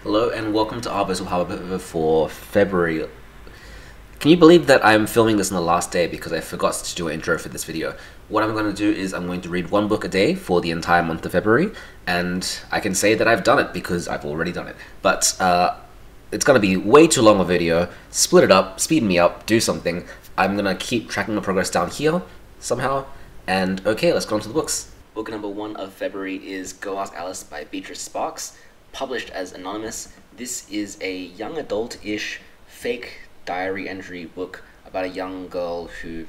Hello and welcome to Arbors Harbor for February. Can you believe that I'm filming this on the last day because I forgot to do an intro for this video? What I'm going to do is I'm going to read one book a day for the entire month of February, and I can say that I've done it because I've already done it. But it's going to be way too long a video. Split it up, speed me up, do something. I'm going to keep tracking the progress down here somehow. And okay, let's go on to the books. Book number 1 of February is Go Ask Alice by Beatrice Sparks, published as anonymous. This is a young adult-ish fake diary entry book about a young girl who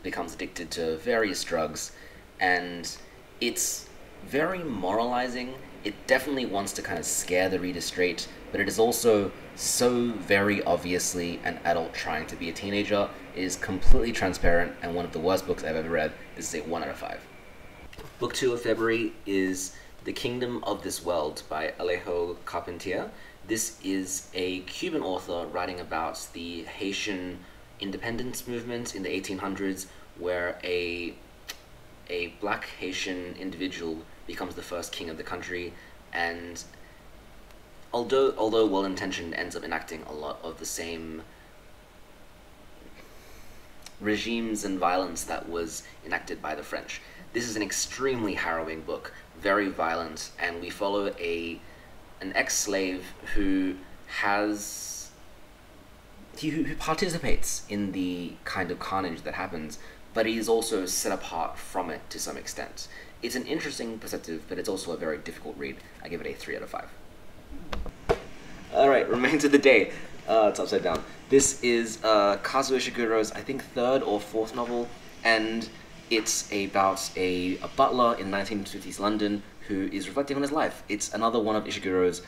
becomes addicted to various drugs, and it's very moralizing. It definitely wants to kind of scare the reader straight, but it is also so very obviously an adult trying to be a teenager. It is completely transparent and one of the worst books I've ever read. This is a 1 out of 5. Book 2 of February is The Kingdom of This World by Alejo Carpentier. This is a Cuban author writing about the Haitian independence movement in the 1800s, where a black Haitian individual becomes the first king of the country, and although well-intentioned, ends up enacting a lot of the same regimes and violence that was enacted by the French. This is an extremely harrowing book, very violent, and we follow an ex-slave who participates in the kind of carnage that happens, but he is also set apart from it to some extent. It's an interesting perspective, but it's also a very difficult read. I give it a 3 out of 5. Alright, Remains of the Day. It's upside down. This is Kazuo Ishiguro's, I think, 3rd or 4th novel, and it's about a butler in 1950s London who is reflecting on his life. It's another one of Ishiguro's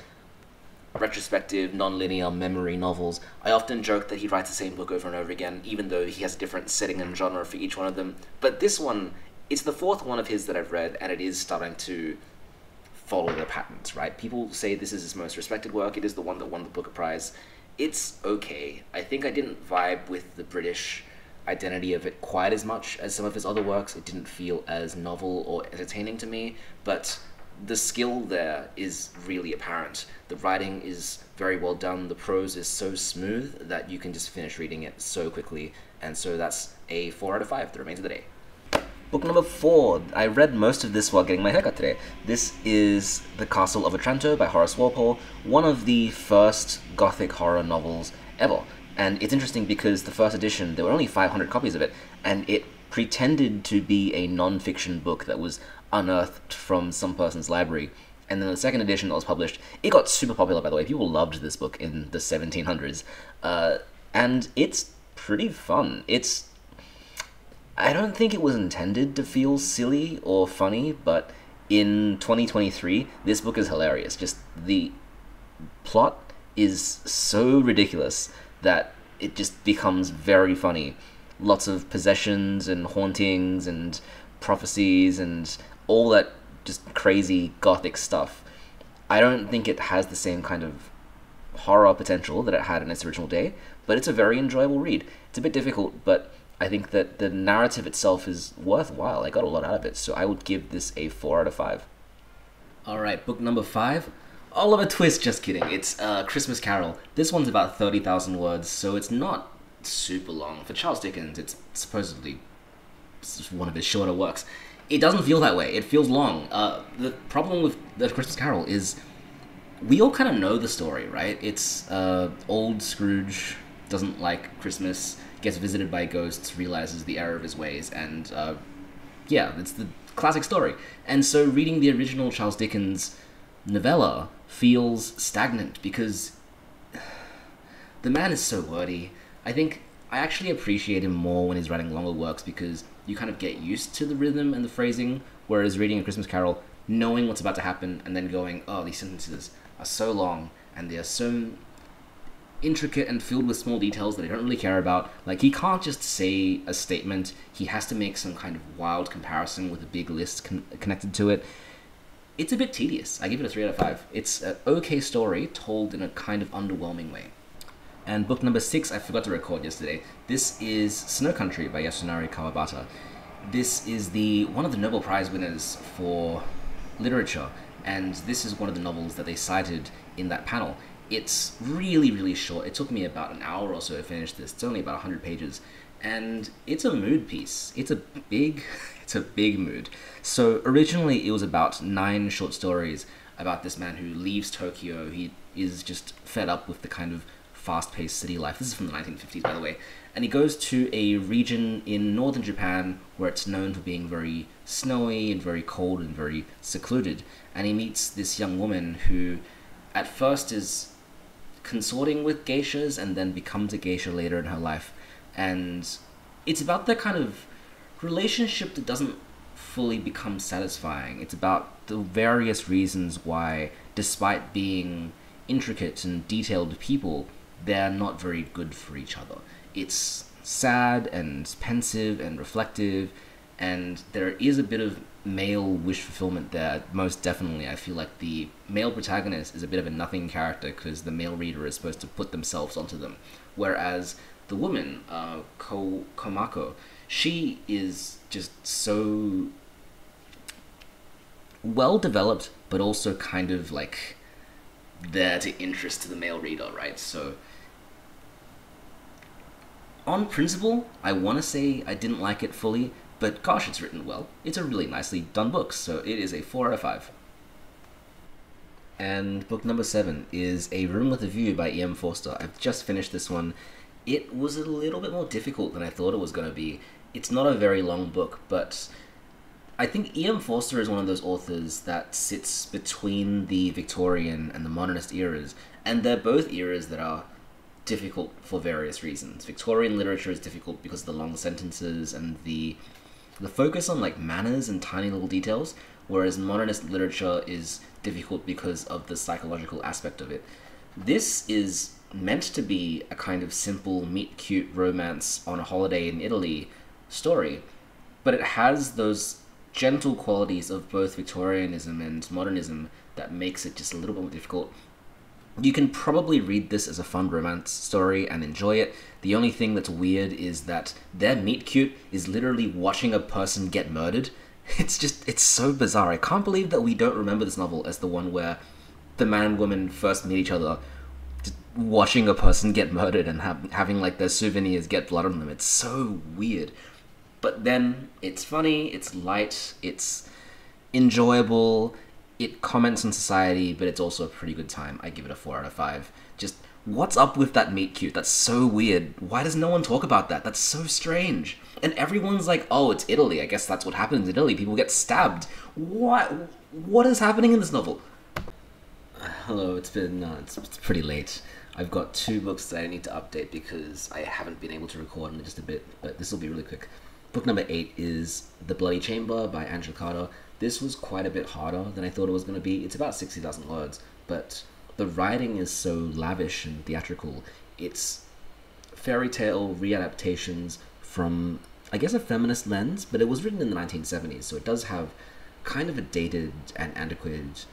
retrospective, non-linear memory novels. I often joke that he writes the same book over and over again, even though he has a different setting and genre for each one of them. But this one, it's the 4th one of his that I've read, and it is starting to follow the patterns, right? People say this is his most respected work. It is the one that won the Booker Prize. It's okay. I think I didn't vibe with the British identity of it quite as much as some of his other works. It didn't feel as novel or entertaining to me, but the skill there is really apparent. The writing is very well done. The prose is so smooth that you can just finish reading it so quickly, and so that's a 4 out of 5, The Remains of the Day. Book number 4. I read most of this while getting my haircut today. This is The Castle of Otranto by Horace Walpole, one of the first Gothic horror novels ever. And it's interesting because the first edition, there were only 500 copies of it, and it pretended to be a non-fiction book that was unearthed from some person's library. And then the second edition that was published, it got super popular, by the way. People loved this book in the 1700s. And it's pretty fun. I don't think it was intended to feel silly or funny, but in 2023, this book is hilarious. Just the plot is so ridiculous that it just becomes very funny. Lots of possessions and hauntings and prophecies and all that just crazy gothic stuff. I don't think it has the same kind of horror potential that it had in its original day, but it's a very enjoyable read. It's a bit difficult, but I think that the narrative itself is worthwhile. I got a lot out of it, so I would give this a 4 out of 5. Alright, book number 5. Oliver Twist, just kidding. It's Christmas Carol. This one's about 30,000 words, so it's not super long. For Charles Dickens, it's supposedly one of his shorter works. It doesn't feel that way. It feels long. The problem with the Christmas Carol is we all kind of know the story, right? It's old Scrooge doesn't like Christmas, gets visited by ghosts, realizes the error of his ways, and yeah, it's the classic story. And so reading the original Charles Dickens novella feels stagnant because the man is so wordy. I think I actually appreciate him more when he's writing longer works because you kind of get used to the rhythm and the phrasing, whereas reading A Christmas Carol, knowing what's about to happen and then going, oh, these sentences are so long and they are so intricate and filled with small details that I don't really care about. Like, he can't just say a statement, he has to make some kind of wild comparison with a big list connected to it. It's a bit tedious. I give it a 3 out of 5. It's an okay story told in a kind of underwhelming way. And book number 6, I forgot to record yesterday. This is Snow Country by Yasunari Kawabata. This is one of the Nobel Prize winners for literature, and this is one of the novels that they cited in that panel. It's really, really short. It took me about an hour or so to finish this. It's only about 100 pages, and it's a mood piece. It's a big, it's a big mood. So originally it was about 9 short stories about this man who leaves Tokyo. He is just fed up with the kind of fast-paced city life. This is from the 1950s, by the way. And he goes to a region in northern Japan where it's known for being very snowy and very cold and very secluded. And he meets this young woman who at first is consorting with geishas and then becomes a geisha later in her life. And it's about that kind of relationship that doesn't fully become satisfying. It's about the various reasons why, despite being intricate and detailed people, they're not very good for each other. It's sad and pensive and reflective, and there is a bit of male wish fulfillment there, most definitely. I feel like the male protagonist is a bit of a nothing character because the male reader is supposed to put themselves onto them, whereas the woman, Komako, she is just so well developed, but also kind of like there to interest to the male reader, right? So on principle, I want to say I didn't like it fully, but gosh, it's written well. It's a really nicely done book, so it is a 4 out of 5. And book number 7 is A Room with a View by E.M. Forster. I've just finished this one. It was a little bit more difficult than I thought it was going to be. It's not a very long book, but I think E.M. Forster is one of those authors that sits between the Victorian and the modernist eras, and they're both eras that are difficult for various reasons. Victorian literature is difficult because of the long sentences and the focus on like manners and tiny little details, whereas modernist literature is difficult because of the psychological aspect of it. This is meant to be a kind of simple meet-cute romance on a holiday in Italy story, but it has those gentle qualities of both Victorianism and modernism that makes it just a little bit more difficult. You can probably read this as a fun romance story and enjoy it. The only thing that's weird is that their meet-cute is literally watching a person get murdered. It's so bizarre. I can't believe that we don't remember this novel as the one where the man and woman first meet each other just watching a person get murdered and having like their souvenirs get blood on them. It's so weird. But then it's funny, it's light, it's enjoyable, it comments on society, but it's also a pretty good time. I give it a 4 out of 5. Just, what's up with that meet cute? That's so weird. Why does no one talk about that? That's so strange. And everyone's like, oh, it's Italy. I guess that's what happens in Italy. People get stabbed. What is happening in this novel? Hello, it's pretty late. I've got 2 books that I need to update because I haven't been able to record in just a bit, but this will be really quick. Book number 8 is The Bloody Chamber by Angela Carter. This was quite a bit harder than I thought it was going to be. It's about 60,000 words, but the writing is so lavish and theatrical. It's fairy tale readaptations from, I guess, a feminist lens, but it was written in the 1970s, so it does have kind of a dated and antiquated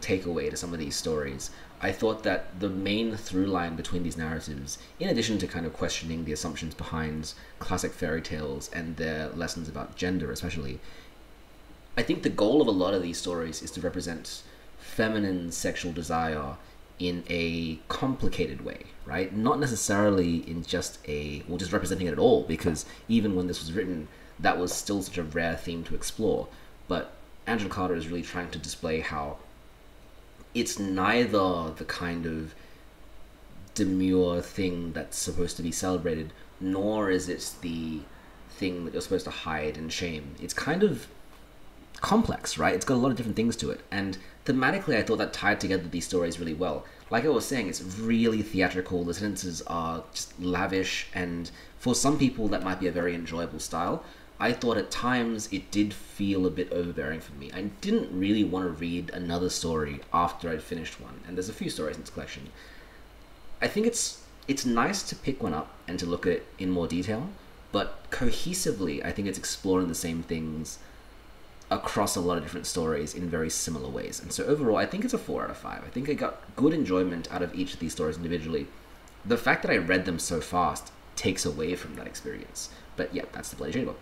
takeaway to some of these stories. I thought that the main through line between these narratives, in addition to kind of questioning the assumptions behind classic fairy tales and their lessons about gender especially, I think the goal of a lot of these stories is to represent feminine sexual desire in a complicated way, right? Not necessarily in just just representing it at all, because even when this was written, that was still such a rare theme to explore. But Angela Carter is really trying to display how it's neither the kind of demure thing that's supposed to be celebrated, nor is it the thing that you're supposed to hide and shame. It's kind of complex, right? It's got a lot of different things to it. And thematically, I thought that tied together these stories really well. Like I was saying, it's really theatrical. The sentences are just lavish, and for some people, that might be a very enjoyable style. I thought at times it did feel a bit overbearing for me. I didn't really want to read another story after I'd finished one, and there's a few stories in this collection. I think it's nice to pick one up and to look at it in more detail, but cohesively, I think it's exploring the same things across a lot of different stories in very similar ways. And so overall, I think it's a 4 out of 5. I think I got good enjoyment out of each of these stories individually. The fact that I read them so fast takes away from that experience. But yeah, that's The Bloody Chamber.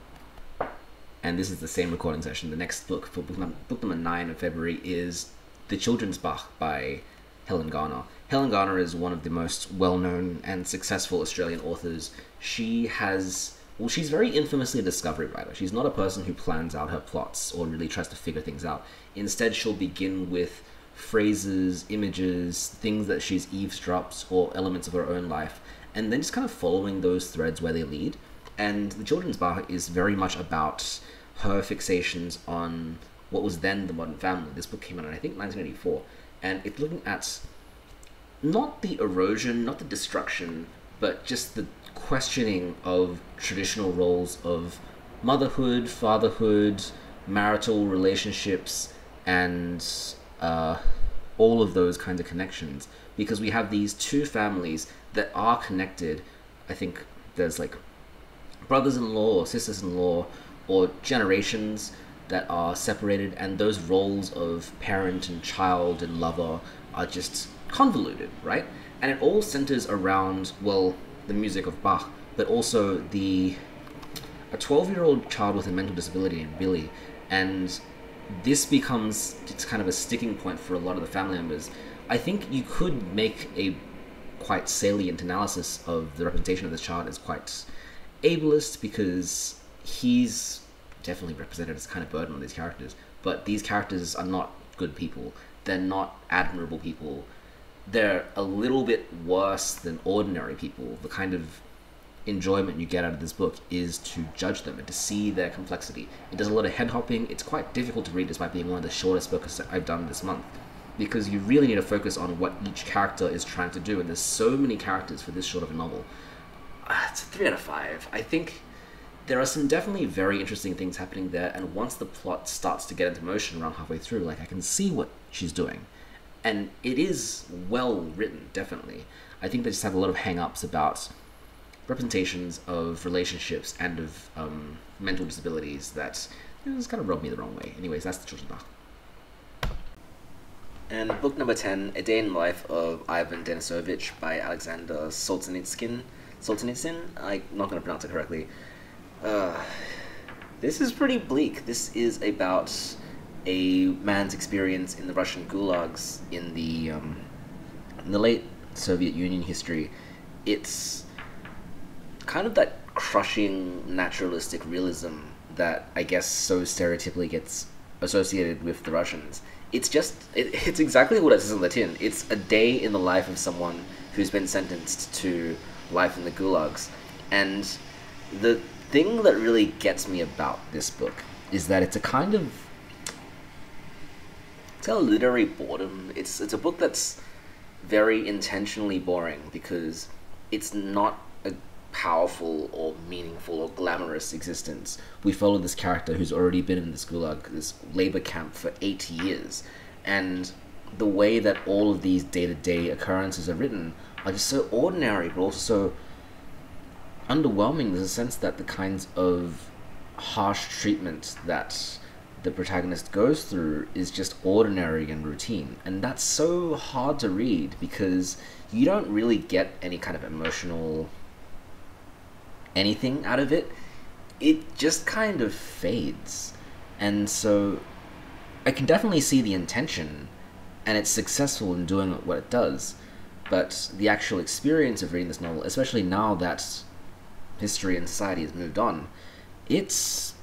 And this is the same recording session. The next book, for book number 9 of February, is The Children's Bach by Helen Garner. Helen Garner is one of the most well-known and successful Australian authors. She's very infamously a discovery writer. She's not a person who plans out her plots or really tries to figure things out. Instead, she'll begin with phrases, images, things that she's eavesdropped or elements of her own life, and then just kind of following those threads where they lead. And The Children's Bach is very much about her fixations on what was then the modern family. This book came out in, I think, 1984, and it's looking at not the erosion, not the destruction, but just the questioning of traditional roles of motherhood, fatherhood, marital relationships, and all of those kinds of connections. Because we have these two families that are connected. I think there's like brothers-in-law or sisters-in-law or generations that are separated, and those roles of parent and child and lover are just convoluted, right? And it all centers around, well, the music of Bach, but also a 12-year-old child with a mental disability named Billy, and this becomes just kind of a sticking point for a lot of the family members. I think you could make a quite salient analysis of the representation of this child as quite ableist, because he's definitely represented as kind of burden on these characters, but these characters are not good people. They're not admirable people. They're a little bit worse than ordinary people. The kind of enjoyment you get out of this book is to judge them and to see their complexity. It does a lot of head hopping. It's quite difficult to read despite being one of the shortest books I've done this month, because you really need to focus on what each character is trying to do, and there's so many characters for this short of a novel. It's a 3 out of 5. I think there are some definitely very interesting things happening there, and once the plot starts to get into motion around halfway through, like, I can see what she's doing. And it is well written, definitely. I think they just have a lot of hang-ups about representations of relationships and of mental disabilities that just kind of rubbed me the wrong way. Anyways, that's The Children's Bach. And book number 10, A Day in the Life of Ivan Denisovich by Alexander Solzhenitsyn. I'm not going to pronounce it correctly. This is pretty bleak. This is about a man's experience in the Russian gulags in the late Soviet Union history. It's kind of that crushing naturalistic realism that I guess so stereotypically gets associated with the Russians. It's exactly what it says on the tin. It's a day in the life of someone who's been sentenced to life in the gulags. And the thing that really gets me about this book is that it's got a literary boredom. It's a book that's very intentionally boring because it's not a powerful or meaningful or glamorous existence. We follow this character who's already been in this gulag, this labor camp, for 8 years, and the way that all of these day-to-day occurrences are written are just so ordinary, but also so underwhelming. There's a sense that the kinds of harsh treatment that the protagonist goes through is just ordinary and routine, and that's so hard to read because you don't really get any kind of emotional anything out of it. It just kind of fades. And so I can definitely see the intention, and it's successful in doing what it does, but the actual experience of reading this novel, especially now that history and society has moved on, it's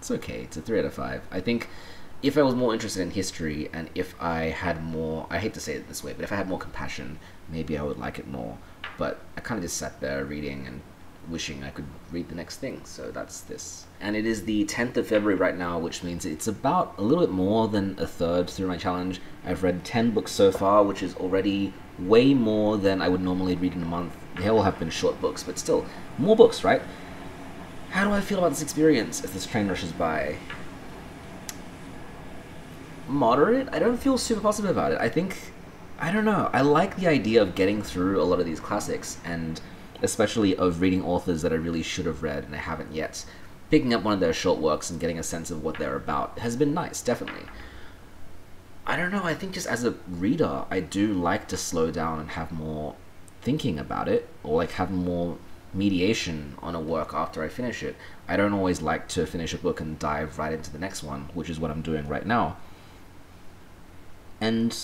okay. It's a 3 out of 5. I think if I was more interested in history, and if I had more, I hate to say it this way, but if I had more compassion, maybe I would like it more. But I kind of just sat there reading and wishing I could read the next thing, so that's this. And it is the 10th of February right now, which means it's about a little bit more than a third through my challenge. I've read 10 books so far, which is already way more than I would normally read in a month. They all have been short books, but still, more books, right? How do I feel about this experience as this train rushes by? Moderate? I don't feel super positive about it. I don't know. I like the idea of getting through a lot of these classics, and especially of reading authors that I really should have read and I haven't yet. Picking up one of their short works and getting a sense of what they're about has been nice, definitely. I don't know, I think just as a reader, I do like to slow down and have more thinking about it, or like have more mediation on a work after I finish it. I don't always like to finish a book and dive right into the next one, which is what I'm doing right now. And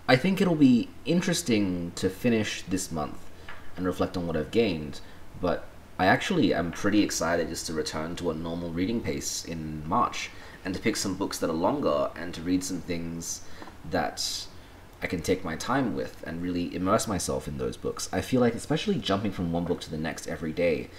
I think it'll be interesting to finish this month and reflect on what I've gained, but I actually am pretty excited just to return to a normal reading pace in March and to pick some books that are longer and to read some things that I can take my time with and really immerse myself in those books. I feel like, especially jumping from one book to the next every day,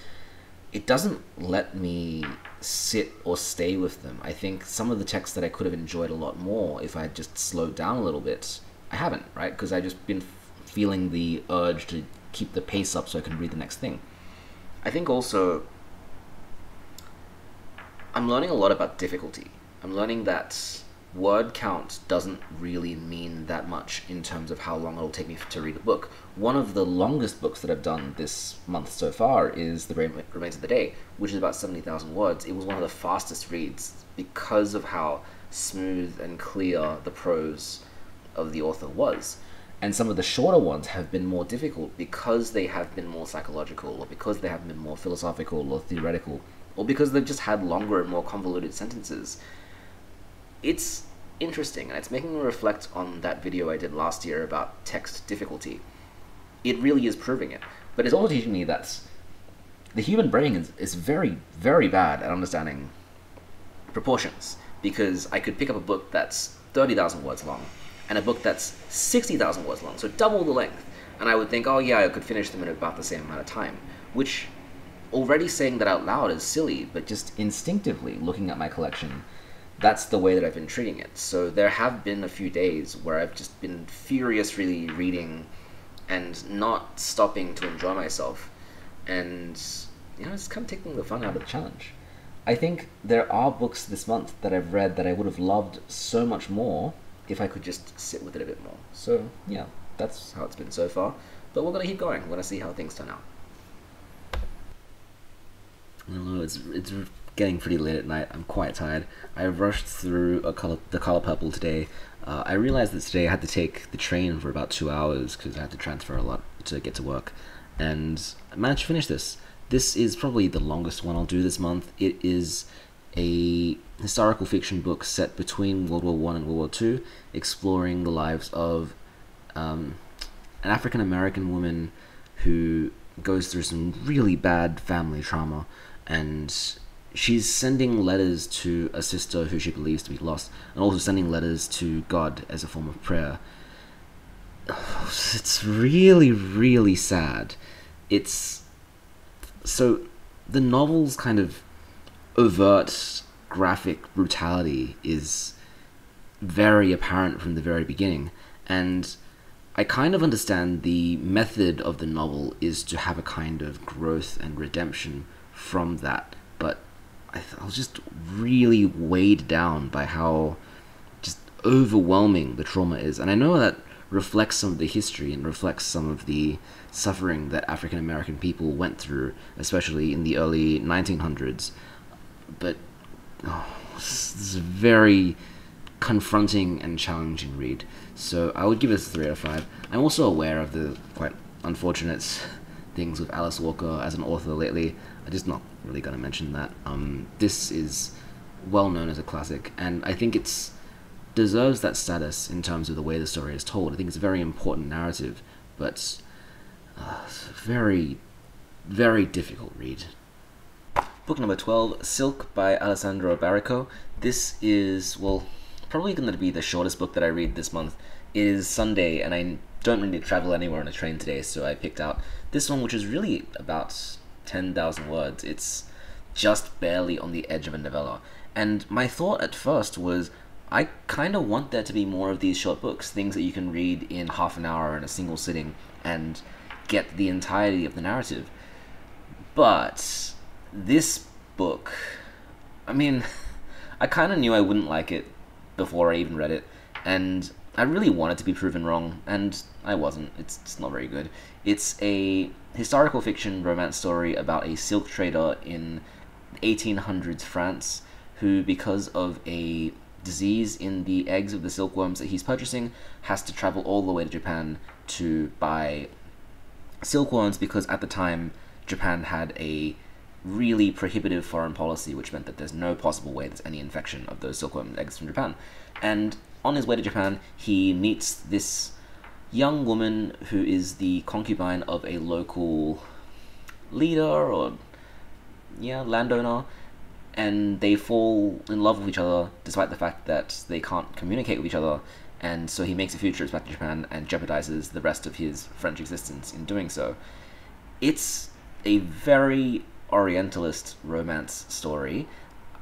it doesn't let me sit or stay with them. I think some of the texts that I could have enjoyed a lot more if I had just slowed down a little bit, I haven't, right? Because I've just been feeling the urge to keep the pace up so I can read the next thing. I think also I'm learning a lot about difficulty. I'm learning that word count doesn't really mean that much in terms of how long it'll take me to read a book. One of the longest books that I've done this month so far is The Remains of the Day, which is about 70,000 words. It was one of the fastest reads because of how smooth and clear the prose of the author was. And some of the shorter ones have been more difficult because they have been more psychological, or because they have been more philosophical or theoretical, or because they've just had longer and more convoluted sentences. It's interesting, and it's making me reflect on that video I did last year about text difficulty. It really is proving it. But it's also teaching me that the human brain is very, very bad at understanding proportions, because I could pick up a book that's 30,000 words long, and a book that's 60,000 words long, so double the length, and I would think, oh yeah, I could finish them in about the same amount of time, which already saying that out loud is silly, but just instinctively looking at my collection, that's the way that I've been treating it. So there have been a few days where I've just been furiously reading and not stopping to enjoy myself, and it's kind of taking the fun out of the challenge. I think there are books this month that I've read that I would have loved so much more if I could just sit with it a bit more. So yeah, that's how it's been so far. But we're gonna keep going. We're gonna see how things turn out. I don't know, it's getting pretty late at night. I'm quite tired. I rushed through The Color Purple today. I realized that today I had to take the train for about 2 hours because I had to transfer a lot to get to work, and I managed to finish this. This is probably the longest one I'll do this month. It is a historical fiction book set between World War I and World War II, exploring the lives of an African-American woman who goes through some really bad family trauma, and she's sending letters to a sister who she believes to be lost, and also sending letters to God as a form of prayer. It's really, really sad. So the novel's kind of overt graphic brutality is very apparent from the very beginning, and I kind of understand the method of the novel is to have a kind of growth and redemption from that, but I was just really weighed down by how just overwhelming the trauma is. And I know that reflects some of the history and reflects some of the suffering that African American people went through, especially in the early 1900s. But this is a very confronting and challenging read. So I would give it a 3 out of 5. I'm also aware of the quite unfortunate things with Alice Walker as an author lately. I'm just not really going to mention that. This is well known as a classic, and I think it's deserves that status in terms of the way the story is told. I think it's a very important narrative, but it's a very, very difficult read. Book number 12, Silk by Alessandro Barrico. This is, well, probably going to be the shortest book that I read this month. It is Sunday, and I don't really travel anywhere on a train today, so I picked out this one, which is really about 10,000 words. It's just barely on the edge of a novella. And my thought at first was, I kind of want there to be more of these short books, things that you can read in half an hour in a single sitting and get the entirety of the narrative. But this book, I mean, I kind of knew I wouldn't like it before I even read it, and I really wanted to be proven wrong, and I wasn't. It's not very good. It's a historical fiction romance story about a silk trader in 1800s France who, because of a disease in the eggs of the silkworms that he's purchasing, has to travel all the way to Japan to buy silkworms, because at the time Japan had a really prohibitive foreign policy, which meant that there's no possible way there's any infection of those silkworm eggs from Japan. And on his way to Japan, he meets this young woman who is the concubine of a local leader or landowner, and they fall in love with each other despite the fact that they can't communicate with each other, and so he makes a few trips back to Japan and jeopardizes the rest of his French existence in doing so. It's a very Orientalist romance story.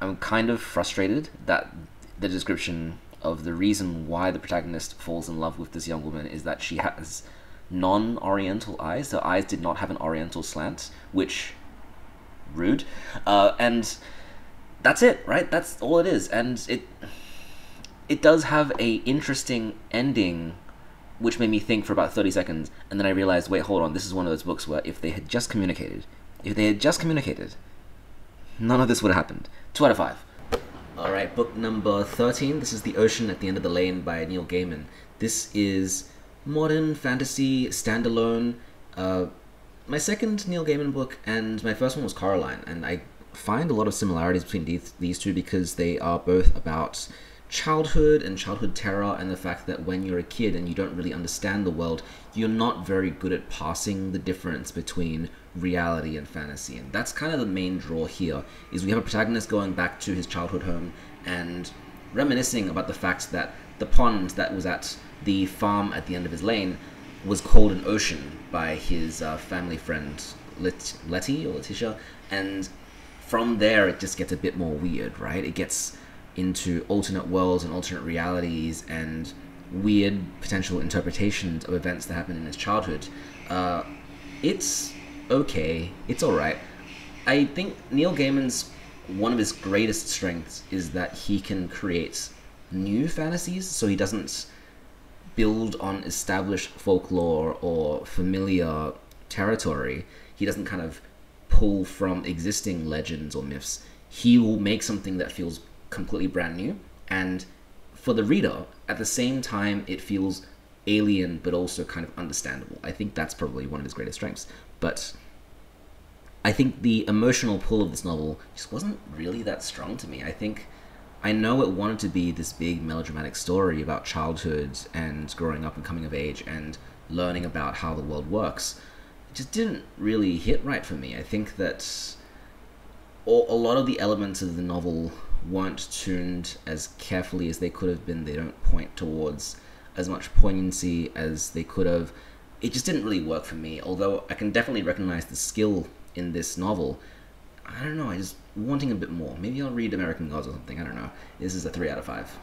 I'm kind of frustrated that the description of the reason why the protagonist falls in love with this young woman is that she has non-Oriental eyes. Her eyes did not have an Oriental slant, which... rude. And that's it, right? That's all it is. And it does have a interesting ending, which made me think for about 30 seconds, and then I realized, wait, hold on, this is one of those books where if they had just communicated, none of this would have happened. 2 out of 5. Alright, book number 13. This is The Ocean at the End of the Lane by Neil Gaiman. This is modern fantasy, standalone. My second Neil Gaiman book, and my first one was Coraline, and I find a lot of similarities between these two because they are both about childhood and childhood terror, and the fact that when you're a kid and you don't really understand the world, you're not very good at parsing the difference between reality and fantasy. And that's kind of the main draw here, is we have a protagonist going back to his childhood home and reminiscing about the fact that the pond that was at the farm at the end of his lane was called an ocean by his family friend Letty or Letitia, and from there it just gets a bit more weird, right? It gets into alternate worlds and alternate realities and weird potential interpretations of events that happened in his childhood. It's okay, it's alright. I think Neil Gaiman's one of his greatest strengths is that he can create new fantasies, so he doesn't build on established folklore or familiar territory. He doesn't kind of pull from existing legends or myths. He will make something that feels completely brand new, and for the reader, at the same time, it feels alien but also kind of understandable. I think that's probably one of his greatest strengths. But I think the emotional pull of this novel just wasn't really that strong to me. I know it wanted to be this big melodramatic story about childhood and growing up and coming of age and learning about how the world works. It just didn't really hit right for me. I think that a lot of the elements of the novel weren't tuned as carefully as they could have been. They don't point towards as much poignancy as they could have. It just didn't really work for me, although I can definitely recognize the skill in this novel. I don't know, I just wanting a bit more. Maybe I'll read American Gods or something, I don't know. This is a 3 out of 5.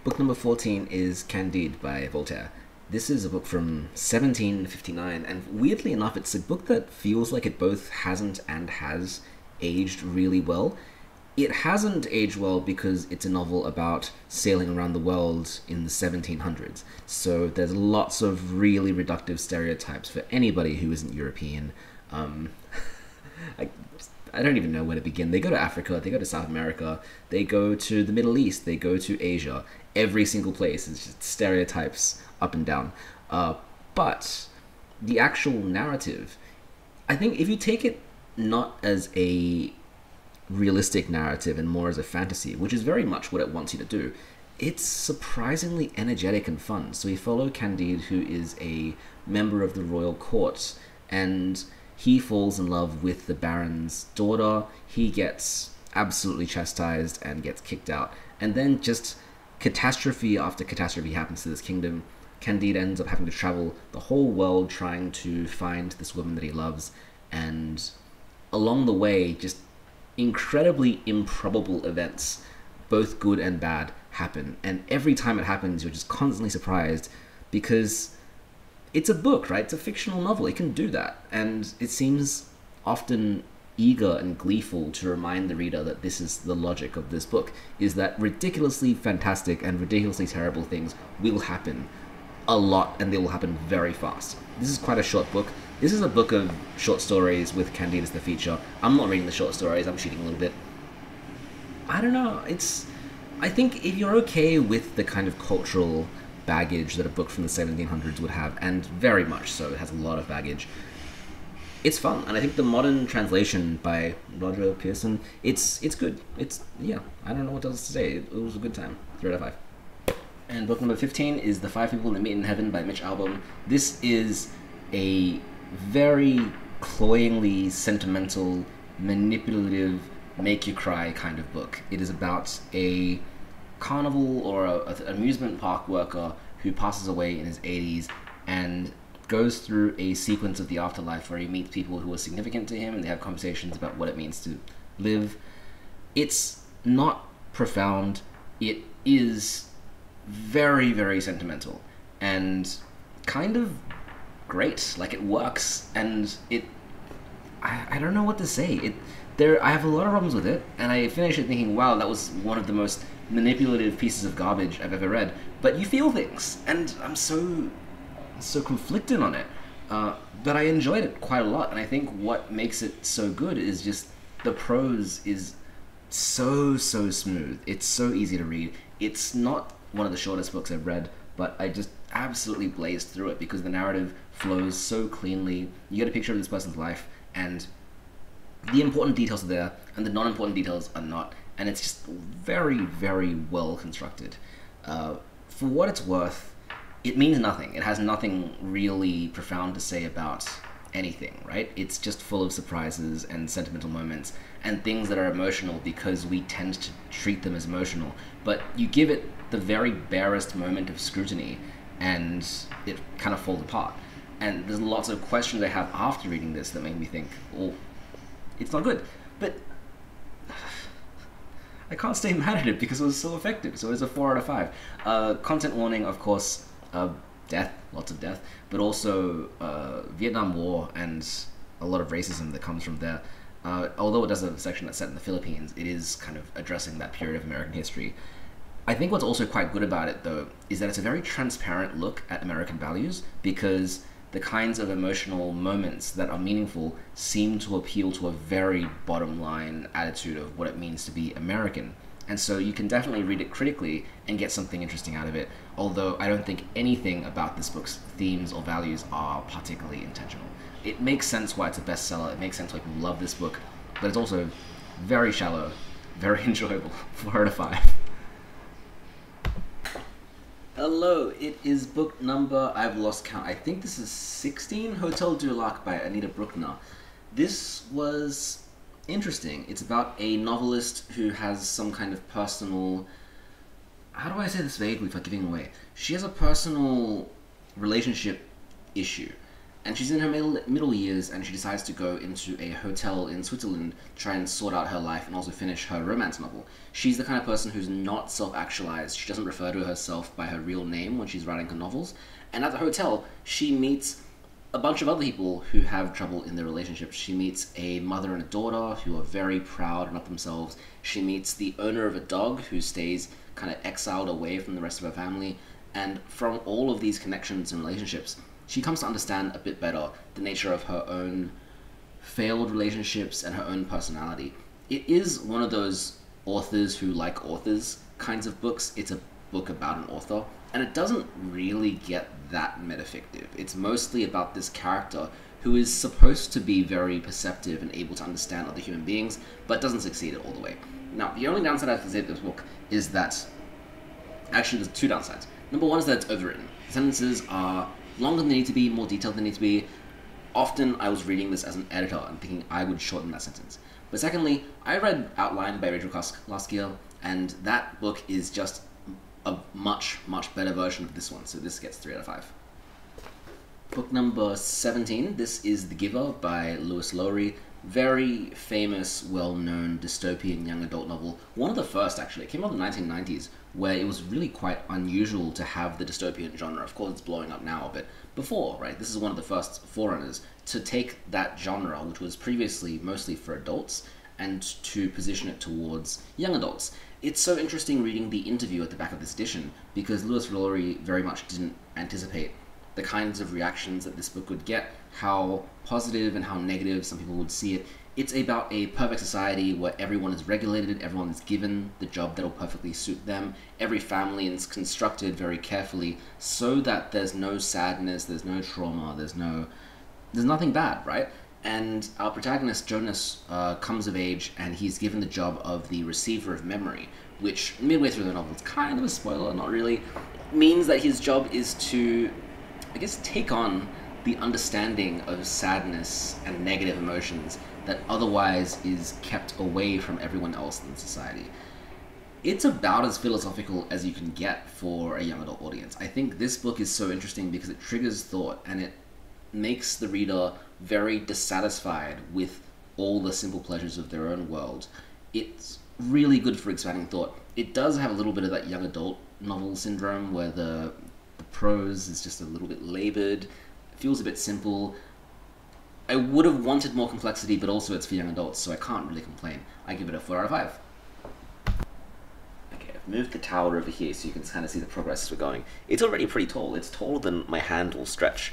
Book number 14 is Candide by Voltaire. This is a book from 1759, and weirdly enough, it's a book that feels like it both hasn't and has aged really well. It hasn't aged well because it's a novel about sailing around the world in the 1700s, so there's lots of really reductive stereotypes for anybody who isn't European. I don't even know where to begin. They go to Africa, they go to South America, they go to the Middle East, they go to Asia. Every single place is just stereotypes up and down. But the actual narrative, I think if you take it not as a realistic narrative and more as a fantasy, which is very much what it wants you to do, it's surprisingly energetic and fun. So we follow Candide, who is a member of the royal court, and he falls in love with the Baron's daughter. He gets absolutely chastised and gets kicked out. And then just catastrophe after catastrophe happens to this kingdom. Candide ends up having to travel the whole world trying to find this woman that he loves. And along the way, just incredibly improbable events, both good and bad, happen. And every time it happens, you're just constantly surprised because it's a book, right? It's a fictional novel. It can do that. And it seems often eager and gleeful to remind the reader that this is the logic of this book, is that ridiculously fantastic and ridiculously terrible things will happen a lot, and they will happen very fast. This is quite a short book. This is a book of short stories with Candide as the feature. I'm not reading the short stories. I'm cheating a little bit. I don't know. I think if you're okay with the kind of cultural baggage that a book from the 1700s would have, and very much so, it has a lot of baggage, it's fun. And I think the modern translation by Roger Pearson, it's good. Yeah, I don't know what else to say. It was a good time. 3 out of 5. And book number 15 is The Five People That Meet in Heaven by Mitch Albom. This is a very cloyingly sentimental, manipulative, make you cry kind of book. It is about a carnival or an amusement park worker who passes away in his 80s and goes through a sequence of the afterlife where he meets people who are significant to him and they have conversations about what it means to live. It's not profound. It is very, very sentimental and kind of great. Like, it works, and I don't know what to say. I have a lot of problems with it, and I finished it thinking, wow, that was one of the most manipulative pieces of garbage I've ever read. But you feel things, and I'm so conflicted on it. But I enjoyed it quite a lot, and I think what makes it so good is just the prose is so smooth. It's so easy to read. It's not one of the shortest books I've read, but I just absolutely blazed through it because the narrative flows so cleanly. You get a picture of this person's life, and the important details are there, and the non-important details are not, and it's just very, very well constructed. For what it's worth, it means nothing. It has nothing really profound to say about anything, right? It's just full of surprises and sentimental moments and things that are emotional because we tend to treat them as emotional. But you give it the very barest moment of scrutiny and it kind of falls apart. And there's lots of questions I have after reading this that make me think, oh, it's not good. But I can't stay mad at it because it was so effective. So it's a 4 out of 5. Content warning, of course, death, lots of death, but also Vietnam War and a lot of racism that comes from there. Although it does have a section that's set in the Philippines, it is kind of addressing that period of American history. I think what's also quite good about it, though, is that it's a very transparent look at American values, because the kinds of emotional moments that are meaningful seem to appeal to a very bottom line attitude of what it means to be American. And so you can definitely read it critically and get something interesting out of it, although I don't think anything about this book's themes or values are particularly intentional. It makes sense why it's a bestseller, it makes sense why people love this book, but it's also very shallow, very enjoyable. 4 out of 5. Hello, it is book number, I've lost count, I think this is 16, Hotel du Lac by Anita Bruckner. This was interesting. It's about a novelist who has some kind of personal... How do I say this vaguely without giving away? She has a personal relationship issue, and she's in her middle years, and she decides to go into a hotel in Switzerland to try and sort out her life and also finish her romance novel. She's the kind of person who's not self-actualized. She doesn't refer to herself by her real name when she's writing her novels. And at the hotel, she meets a bunch of other people who have trouble in their relationships. She meets a mother and a daughter who are very proud and of themselves. She meets the owner of a dog who stays kind of exiled away from the rest of her family. And from all of these connections and relationships, she comes to understand a bit better the nature of her own failed relationships and her own personality. It is one of those authors who like authors kinds of books. It's a book about an author, and it doesn't really get that metafictive. It's mostly about this character who is supposed to be very perceptive and able to understand other human beings, but doesn't succeed all the way. Now, the only downside I can say to this book is that... Actually, there's 2 downsides. Number 1 is that it's overwritten. The sentences are longer than they need to be, more detailed than they need to be. Often, I was reading this as an editor and thinking I would shorten that sentence. But secondly, I read Outline by Rachel Laskier, and that book is just a much, much better version of this one, so this gets 3 out of 5. Book number 17, this is The Giver by Louis Lowry. Very famous, well-known dystopian young adult novel. One of the first, actually. It came out in the 1990s, where it was really quite unusual to have the dystopian genre. Of course, it's blowing up now, but before, right? This is one of the first forerunners to take that genre, which was previously mostly for adults, and to position it towards young adults. It's so interesting reading the interview at the back of this edition, because Louis Lowry very much didn't anticipate the kinds of reactions that this book would get, how positive and how negative some people would see it. It's about a perfect society where everyone is regulated, everyone is given the job that will perfectly suit them, every family is constructed very carefully so that there's no sadness, there's no trauma, there's nothing bad, right? And our protagonist, Jonas, comes of age and he's given the job of the receiver of memory, which midway through the novel, it's kind of a spoiler, not really, means that his job is to, I guess, take on the understanding of sadness and negative emotions that otherwise is kept away from everyone else in society. It's about as philosophical as you can get for a young adult audience. I think this book is so interesting because it triggers thought and it makes the reader very dissatisfied with all the simple pleasures of their own world. It's really good for expanding thought. It does have a little bit of that young adult novel syndrome where the prose is just a little bit labored, it feels a bit simple. I would have wanted more complexity, but also it's for young adults, so I can't really complain. I give it a 4 out of 5. Okay, I've moved the tower over here so you can kind of see the progress as we're going. It's already pretty tall. It's taller than my hand will stretch.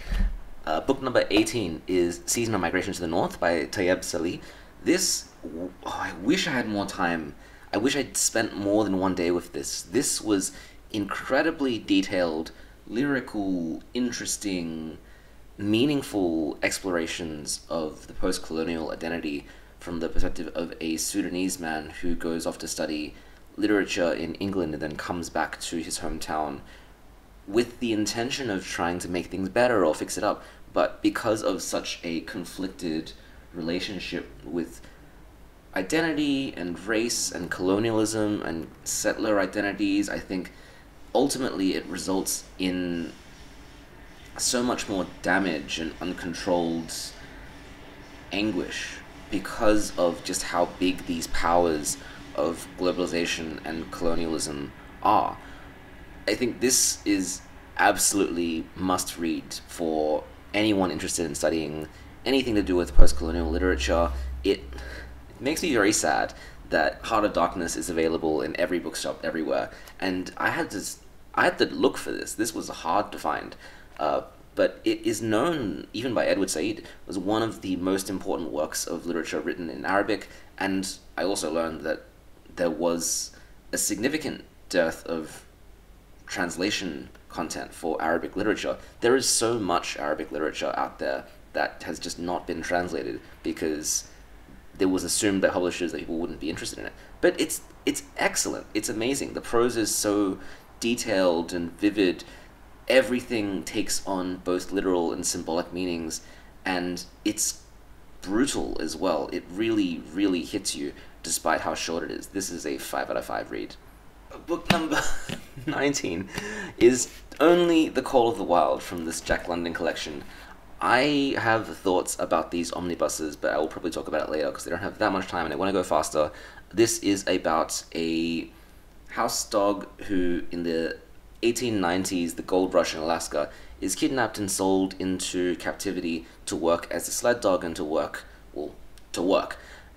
Book number 18 is Season of Migration to the North by Tayeb Salih. This, I wish I had more time. I wish I'd spent more than one day with this. This was incredibly detailed, lyrical, interesting, meaningful explorations of the post-colonial identity from the perspective of a Sudanese man who goes off to study literature in England and then comes back to his hometown with the intention of trying to make things better or fix it up, but because of such a conflicted relationship with identity and race and colonialism and settler identities, I think ultimately it results in so much more damage and uncontrolled anguish because of just how big these powers of globalization and colonialism are. I think this is absolutely must read for anyone interested in studying anything to do with post-colonial literature. It makes me very sad that Heart of Darkness is available in every bookshop everywhere, and I had to look for this. This was hard to find, but it is known even by Edward Said as one of the most important works of literature written in Arabic. And I also learned that there was a significant dearth of translation content for Arabic literature. There is so much Arabic literature out there that has just not been translated because it was assumed by publishers that people wouldn't be interested in it. But it's excellent. It's amazing. The prose is so detailed and vivid. Everything takes on both literal and symbolic meanings, and it's brutal as well. It really, really hits you despite how short it is. This is a 5 out of 5 read. Book number 19 is Only the Call of the Wild from this Jack London collection. I have thoughts about these omnibuses, but I will probably talk about it later because they don't have that much time and I want to go faster. This is about a house dog who, in the 1890s, the gold rush in Alaska, is kidnapped and sold into captivity to work as a sled dog and to work.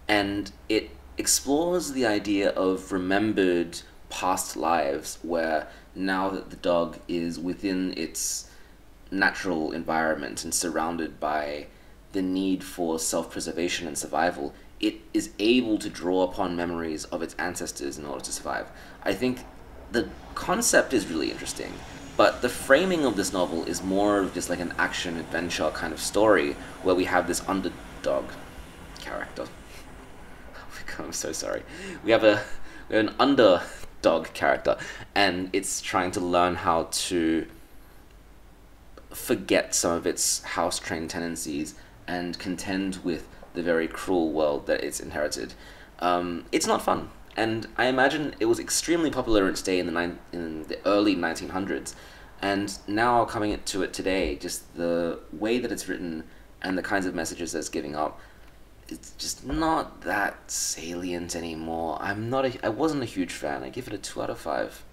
And it explores the idea of remembered past lives where now that the dog is within its natural environment and surrounded by the need for self-preservation and survival, it is able to draw upon memories of its ancestors in order to survive. I think the concept is really interesting, but the framing of this novel is more of just like an action-adventure kind of story where we have this underdog character. I'm so sorry. We have an underdog character, and it's trying to learn how to forget some of its house-trained tendencies and contend with the very cruel world that it's inherited. It's not fun, and I imagine it was extremely popular in its day in the early 1900s, and now coming to it today, just the way that it's written and the kinds of messages that it's giving up, it's just not that salient anymore. I wasn't a huge fan. I give it a 2 out of 5.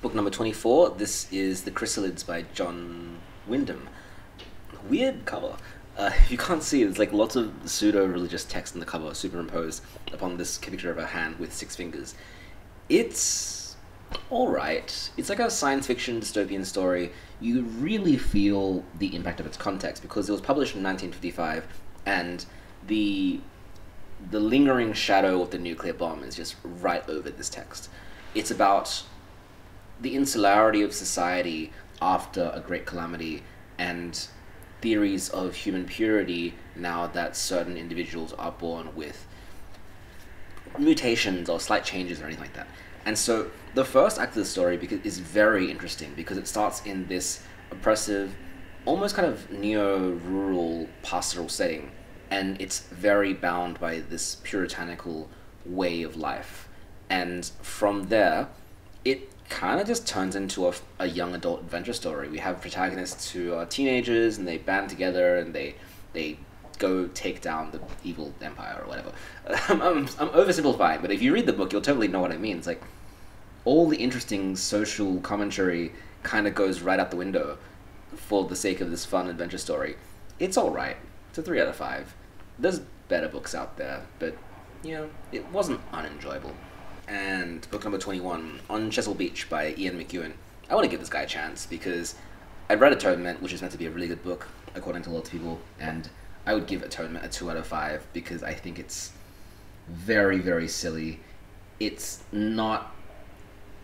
Book number 24, this is The Chrysalids by John Wyndham. Weird cover. You can't see it, it's like lots of pseudo-religious text in the cover superimposed upon this picture of a hand with 6 fingers. It's alright. It's like a science fiction dystopian story. You really feel the impact of its context because it was published in 1955, and the lingering shadow of the nuclear bomb is just right over this text. It's about the insularity of society after a great calamity and theories of human purity now that certain individuals are born with mutations or slight changes or anything like that. And so the first act of the story is very interesting because it starts in this oppressive, almost kind of neo-rural pastoral setting, and it's very bound by this puritanical way of life. And from there, it kind of just turns into a young adult adventure story. We have protagonists who are teenagers, and they band together, and they go take down the evil empire or whatever. I'm oversimplifying, but if you read the book, you'll totally know what I mean. It's like all the interesting social commentary kind of goes right out the window for the sake of this fun adventure story. It's alright. It's a 3 out of 5. There's better books out there, but, you know, it wasn't unenjoyable. And book number 21, On Chesil Beach by Ian McEwan. I want to give this guy a chance because I read Atonement, which is meant to be a really good book, according to lots of people, and I would give Atonement a 2 out of 5 because I think it's very, very silly. It's not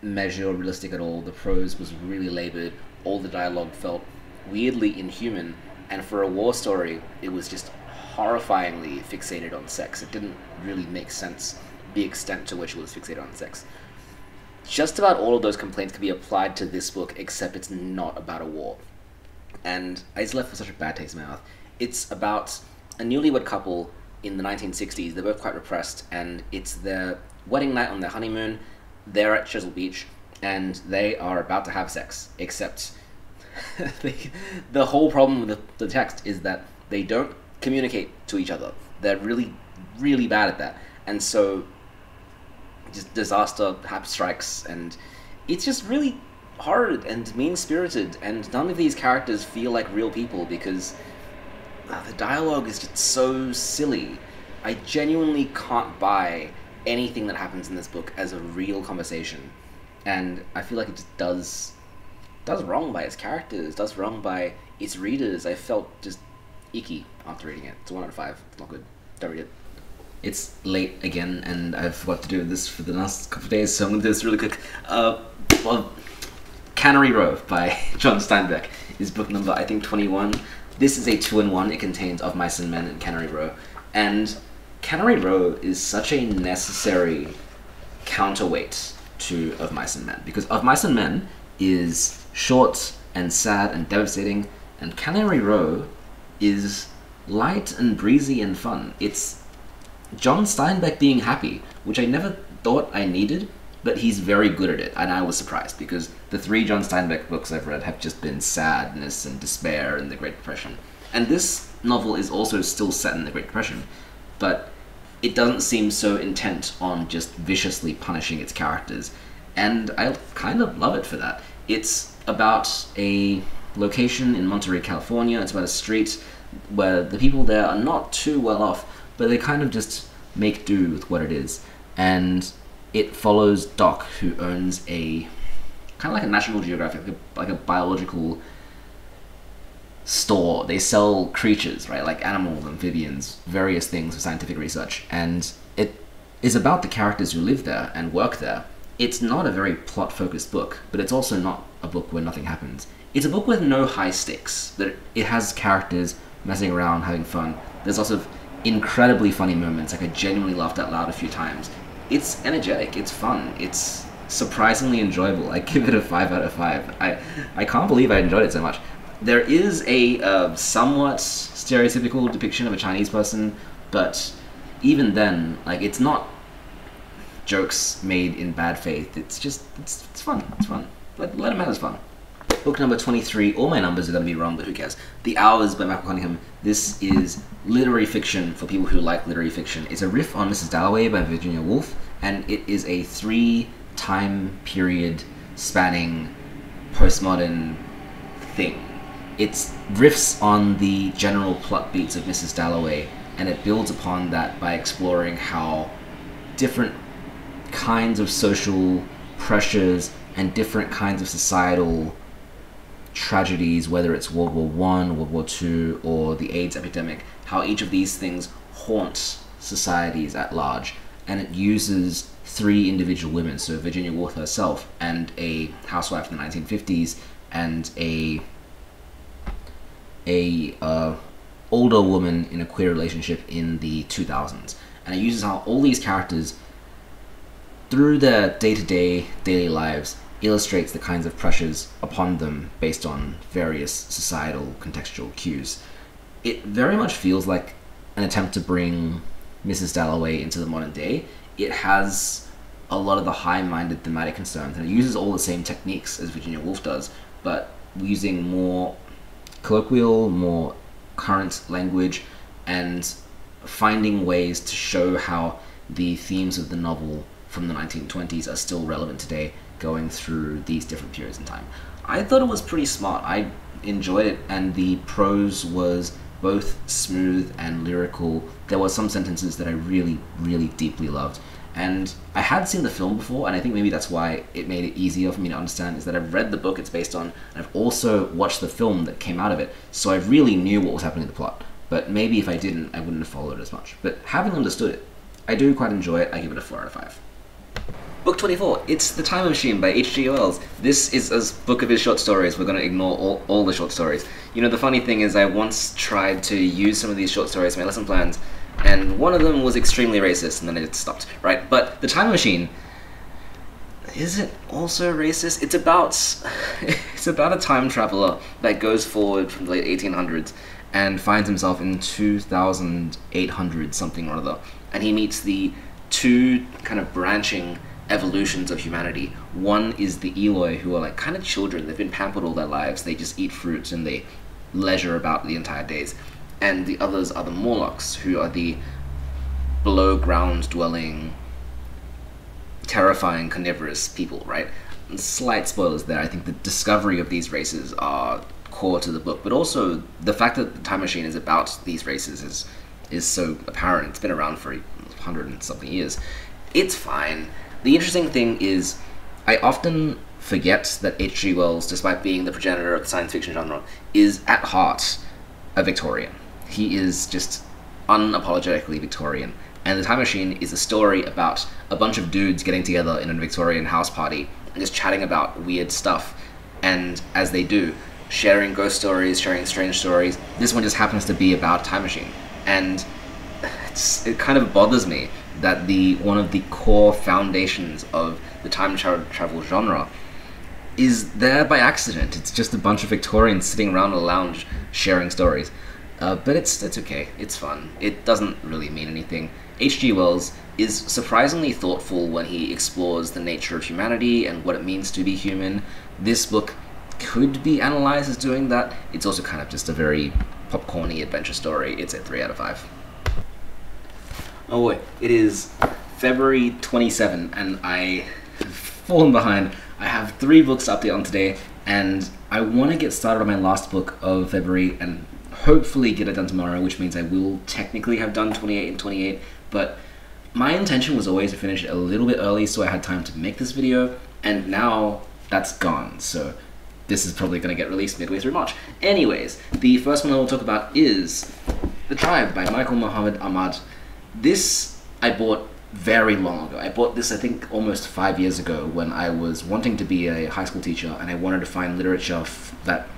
measured or realistic at all. The prose was really labored. All the dialogue felt weirdly inhuman, and for a war story, it was just horrifyingly fixated on sex. It didn't really make sense, the extent to which it was fixated on sex. Just about all of those complaints can be applied to this book, except it's not about a war. And I was left with such a bad taste in my mouth. It's about a newlywed couple in the 1960s. They're both quite repressed, and it's their wedding night on their honeymoon. They're at Chesil Beach, and they are about to have sex, except the whole problem with the text is that they don't communicate to each other. They're really, really bad at that. And so just disaster strikes, and it's just really hard and mean-spirited, and none of these characters feel like real people because the dialogue is just so silly. I genuinely can't buy anything that happens in this book as a real conversation, and I feel like it just does wrong by its characters, does wrong by its readers. I felt just icky after reading it. It's a 1 out of 5. It's not good. Don't read it. It's late again, and I've forgot to do this for the last couple of days, so I'm going to do this really quick. Cannery Row by John Steinbeck is book number, I think, 21. This is a 2-in-1. It contains Of Mice and Men and Cannery Row. And Cannery Row is such a necessary counterweight to Of Mice and Men, because Of Mice and Men is short and sad and devastating, and Cannery Row is light and breezy and fun. It's John Steinbeck being happy, which I never thought I needed, but he's very good at it, and I was surprised, because the 3 John Steinbeck books I've read have just been sadness and despair and the Great Depression. And this novel is also still set in the Great Depression, but it doesn't seem so intent on just viciously punishing its characters, and I kind of love it for that. It's about a location in Monterey, California. It's about a street where the people there are not too well off, but they kind of just make do with what it is. And it follows Doc, who owns a kind of like a National Geographic, like a biological store. They sell creatures, right, like animals, amphibians, various things for scientific research, and it is about the characters who live there and work there. It's not a very plot-focused book, but it's also not a book where nothing happens. It's a book with no high stakes, but it has characters messing around, having fun. There's also incredibly funny moments, like I genuinely laughed out loud a few times. It's energetic, it's fun, it's surprisingly enjoyable. I give it a 5 out of 5. I can't believe I enjoyed it so much. There is a somewhat stereotypical depiction of a Chinese person, but even then, like, it's not jokes made in bad faith. It's just, it's fun. It's fun. Let him have his fun. Book number 23. All my numbers are going to be wrong, but who cares? The Hours by Michael Cunningham. This is literary fiction for people who like literary fiction. It's a riff on Mrs. Dalloway by Virginia Woolf, and it is a 3-time period spanning postmodern thing. It riffs on the general plot beats of Mrs. Dalloway, and it builds upon that by exploring how different kinds of social pressures and different kinds of societal tragedies, whether it's World War I, World War II, or the AIDS epidemic, how each of these things haunt societies at large. And it uses 3 individual women, so Virginia Woolf herself, and a housewife in the 1950s, and a a older woman in a queer relationship in the 2000s, and it uses how all these characters, through their day-to-day daily lives, illustrates the kinds of pressures upon them based on various societal contextual cues. It very much feels like an attempt to bring Mrs. Dalloway into the modern day. It has a lot of the high-minded thematic concerns, and it uses all the same techniques as Virginia Woolf does, but using more colloquial, more current language, and finding ways to show how the themes of the novel from the 1920s are still relevant today, going through these different periods in time. I thought it was pretty smart. I enjoyed it, and the prose was both smooth and lyrical. There were some sentences that I really, really deeply loved. And I had seen the film before, and I think maybe that's why it made it easier for me to understand, is that I've read the book it's based on, and I've also watched the film that came out of it, so I really knew what was happening in the plot. But maybe if I didn't, I wouldn't have followed it as much. But having understood it, I do quite enjoy it. I give it a 4 out of 5. Book 24, It's the Time Machine by H.G. Wells. This is a book of his short stories. We're going to ignore all the short stories. You know, the funny thing is I once tried to use some of these short stories in my lesson plans, and one of them was extremely racist, and then it stopped, right? But The Time Machine, is it also racist? It's about a time traveler that goes forward from the late 1800s and finds himself in 2800 something or other, and he meets the two kind of branching evolutions of humanity. One is the Eloi, who are like kind of children. They've been pampered all their lives. They just eat fruits and they leisure about the entire days. And the others are the Morlocks, who are the below ground dwelling, terrifying, carnivorous people, right? And slight spoilers there. I think the discovery of these races are core to the book, but also the fact that the Time Machine is about these races is so apparent. It's been around for 100 and something years. It's fine. The interesting thing is, I often forget that H.G. Wells, despite being the progenitor of the science fiction genre, is at heart a Victorian. He is just unapologetically Victorian. And The Time Machine is a story about a bunch of dudes getting together in a Victorian house party and just chatting about weird stuff. And as they do, sharing ghost stories, sharing strange stories. This one just happens to be about Time Machine. And it kind of bothers me that one of the core foundations of the time travel genre is there by accident. It's just a bunch of Victorians sitting around a lounge sharing stories. But it's okay. It's fun. It doesn't really mean anything. H.G. Wells is surprisingly thoughtful when he explores the nature of humanity and what it means to be human. This book could be analyzed as doing that. It's also kind of just a very popcorny adventure story. It's a 3 out of 5. Oh boy, it is February 27, and I have fallen behind. I have 3 books to update on today, and I want to get started on my last book of February and hopefully get it done tomorrow, which means I will technically have done 28 and 28, but my intention was always to finish it a little bit early so I had time to make this video, and now that's gone, so this is probably going to get released midway through March. Anyways, the first one I will talk about is The Tribe by Michael Muhammad Ahmad. This I bought very long ago. I bought this, I think, almost 5 years ago when I was wanting to be a high school teacher and I wanted to find literature that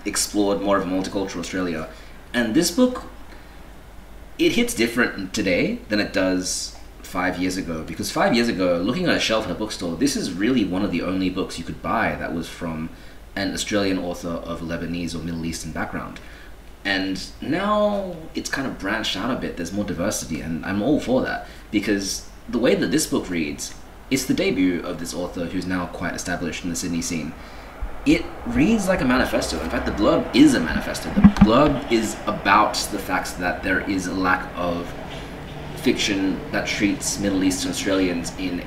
explored more of a multicultural Australia. And this book, it hits different today than it does 5 years ago, because 5 years ago, looking at a shelf in a bookstore, this is really one of the only books you could buy that was from an Australian author of Lebanese or Middle Eastern background. And now it's kind of branched out a bit, there's more diversity, and I'm all for that, because the way that this book reads, it's the debut of this author who's now quite established in the Sydney scene. It reads like a manifesto. In fact, the blurb is a manifesto. The blurb is about the fact that there is a lack of fiction that treats Middle Eastern Australians in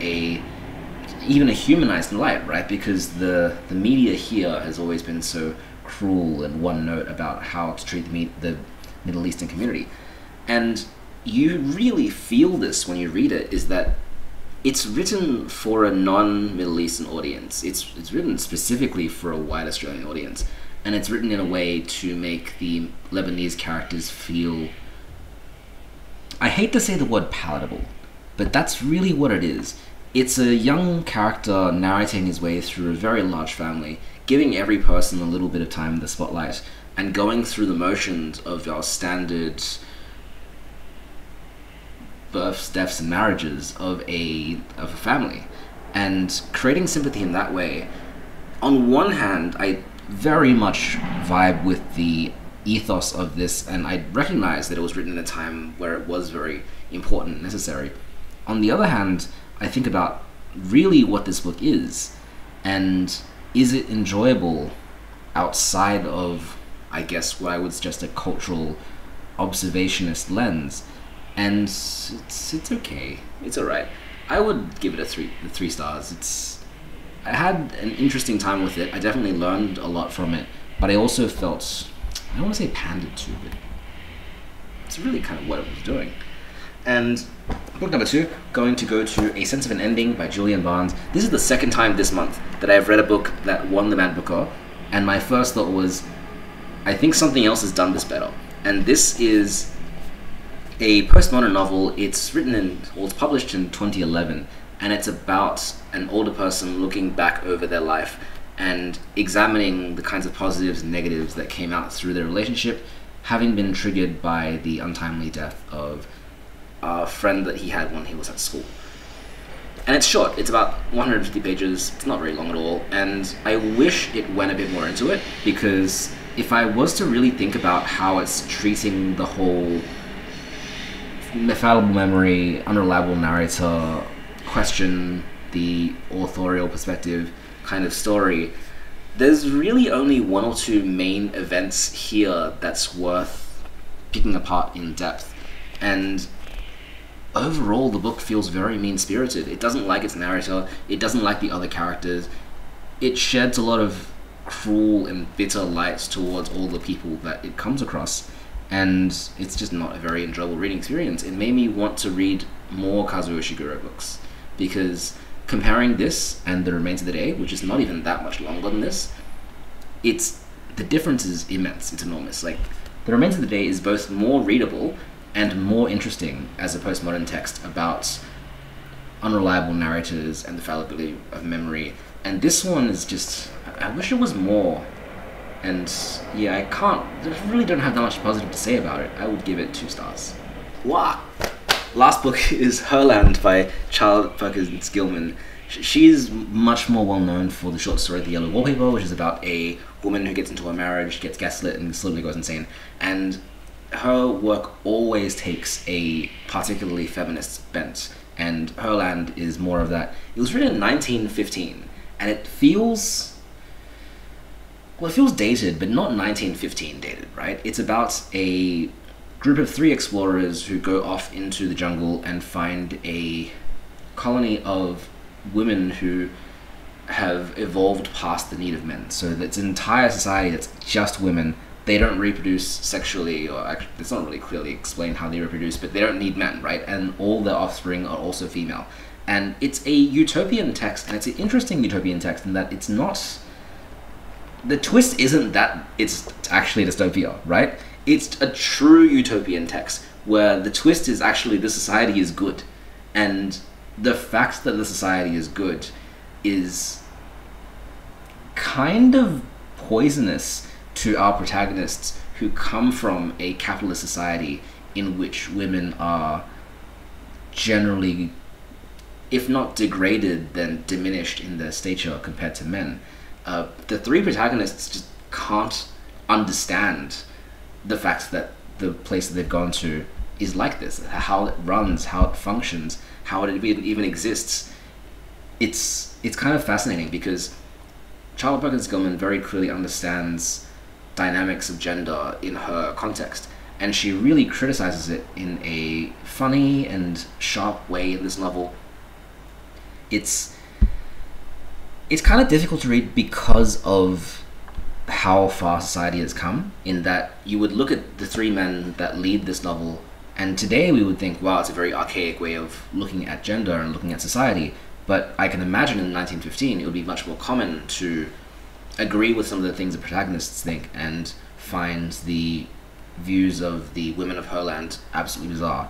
even a humanized light, right? Because the media here has always been so cruel and one note about how to treat the Middle Eastern community. And you really feel this when you read it, is that it's written for a non-Middle Eastern audience. It's written specifically for a white Australian audience. And it's written in a way to make the Lebanese characters feel, I hate to say the word palatable, but that's really what it is. It's a young character narrating his way through a very large family, giving every person a little bit of time in the spotlight and going through the motions of our standard births, deaths, and marriages of a family, and creating sympathy in that way. On one hand, I very much vibe with the ethos of this, and I recognize that it was written in a time where it was very important and necessary. On the other hand, I think about really what this book is, and is it enjoyable outside of, I guess, what I would suggest a cultural observationist lens. And it's okay. It's alright. I would give it a three stars. I had an interesting time with it. I definitely learned a lot from it, but I also felt, I don't want to say pandered to, but it's really kind of what it was doing. And book number 2, going to go to A Sense of an Ending by Julian Barnes. This is the second time this month that I've read a book that won the Man Booker, and my first thought was, I think something else has done this better. And this is a postmodern novel. It's published in 2011, and it's about an older person looking back over their life and examining the kinds of positives and negatives that came out through their relationship, having been triggered by the untimely death of a friend that he had when he was at school. And it's short. It's about 150 pages. It's not very long at all, and I wish it went a bit more into it, because if I was to really think about how it's treating the whole fallible memory, unreliable narrator question, the authorial perspective kind of story, there's really only one or two main events here that's worth picking apart in depth. And overall, the book feels very mean-spirited. It doesn't like its narrator, it doesn't like the other characters, it sheds a lot of cruel and bitter light towards all the people that it comes across, and it's just not a very enjoyable reading experience. It made me want to read more Kazuo Ishiguro books, because comparing this and The Remains of the Day, which is not even that much longer than this, the difference is immense. It's enormous. Like, The Remains of the Day is both more readable and more interesting as a postmodern text about unreliable narrators and the fallibility of memory, and this one is just, I wish it was more. And yeah, I really don't have that much positive to say about it. I would give it 2 stars. Wow. Last book is Herland by Charlotte Perkins Gilman. She's much more well known for the short story The Yellow Wallpaper, which is about a woman who gets into a marriage, gets gaslit, and slowly goes insane. And her work always takes a particularly feminist bent, and Herland is more of that. It was written in 1915, and it feels dated, but not 1915 dated, right? It's about a group of 3 explorers who go off into the jungle and find a colony of women who have evolved past the need of men. So that's an entire society that's just women. They don't reproduce sexually, or actually, it's not really clearly explained how they reproduce, but they don't need men, right? And all their offspring are also female. And it's a utopian text, and it's an interesting utopian text in that it's not... The twist isn't that it's actually a dystopia, right? It's a true utopian text, where the twist is actually the society is good. And the fact that the society is good is kind of poisonous to our protagonists, who come from a capitalist society in which women are generally, if not degraded, then diminished in their stature compared to men. The 3 protagonists just can't understand the fact that the place that they've gone to is like this, how it runs, how it functions, how it even exists. It's kind of fascinating, because Charlotte Perkins Gilman very clearly understands dynamics of gender in her context, and she really criticizes it in a funny and sharp way in this novel. It's kind of difficult to read because of how far society has come, in that you would look at the 3 men that lead this novel, and today we would think, wow, it's a very archaic way of looking at gender and looking at society. But I can imagine in 1915 it would be much more common to agree with some of the things the protagonists think and find the views of the women of Herland absolutely bizarre.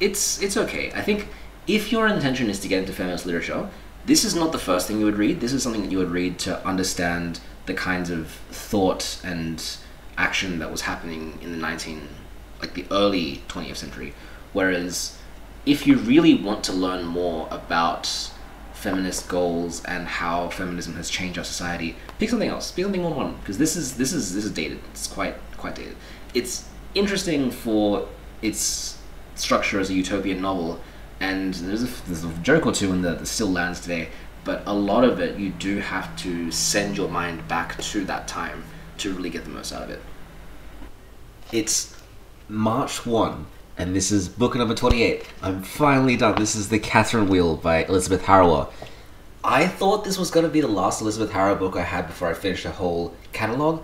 It's okay. I think if your intention is to get into feminist literature, this is not the first thing you would read. This is something that you would read to understand the kinds of thought and action that was happening in the early 20th century. Whereas if you really want to learn more about feminist goals and how feminism has changed our society, pick something else. Pick something more modern, because this is dated. It's quite dated. It's interesting for its structure as a utopian novel, and there's a joke or two in that still lands today, but a lot of it you do have to send your mind back to that time to really get the most out of it. It's March 1, and this is book number 28. I'm finally done. This is The Catherine Wheel by Elizabeth Harrower. I thought this was going to be the last Elizabeth Harrower book I had before I finished the whole catalogue,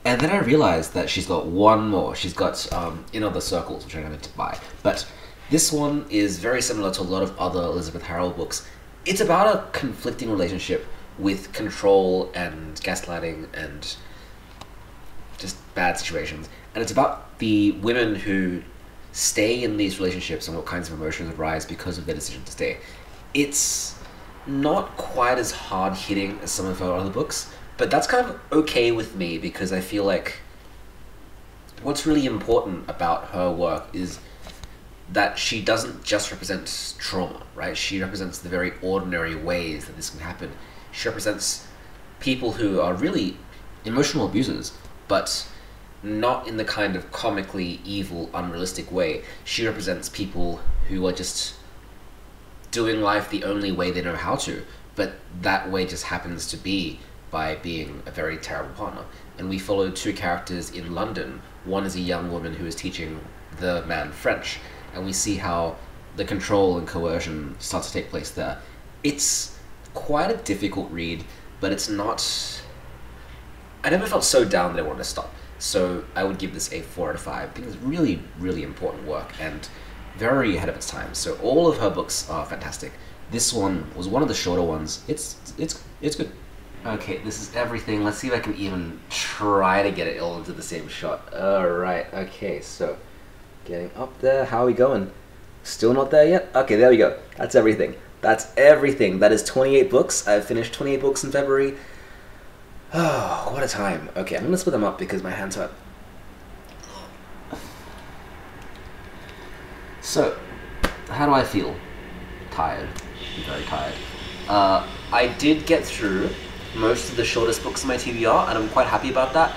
and then I realized that she's got one more. She's got In Other Circles, which I'm going to buy. But this one is very similar to a lot of other Elizabeth Harrower books. It's about a conflicting relationship with control and gaslighting and just bad situations. And it's about the women who stay in these relationships and what kinds of emotions arise because of their decision to stay. It's not quite as hard-hitting as some of her other books, but that's kind of okay with me, because I feel like what's really important about her work is that she doesn't just represent trauma, right? She represents the very ordinary ways that this can happen. She represents people who are really emotional abusers, but not in the kind of comically evil, unrealistic way. She represents people who are just doing life the only way they know how to, but that way just happens to be by being a very terrible partner. And we follow two characters in London. One is a young woman who is teaching the man French, and we see how the control and coercion starts to take place there. It's quite a difficult read, but it's not... I never felt so down that I wanted to stop. So I would give this a 4 out of 5. I think it's really, really important work and very ahead of its time. So all of her books are fantastic. This one was one of the shorter ones. It's good. Okay, this is everything. Let's see if I can even try to get it all into the same shot. Alright, okay, so getting up there. How are we going? Still not there yet? Okay, there we go. That's everything. That's everything. That is 28 books. I've finished 28 books in February. Oh, what a time. Okay, I'm going to split them up because my hands hurt. So, how do I feel? Tired. I'm very tired. I did get through most of the shortest books in my TBR, and I'm quite happy about that.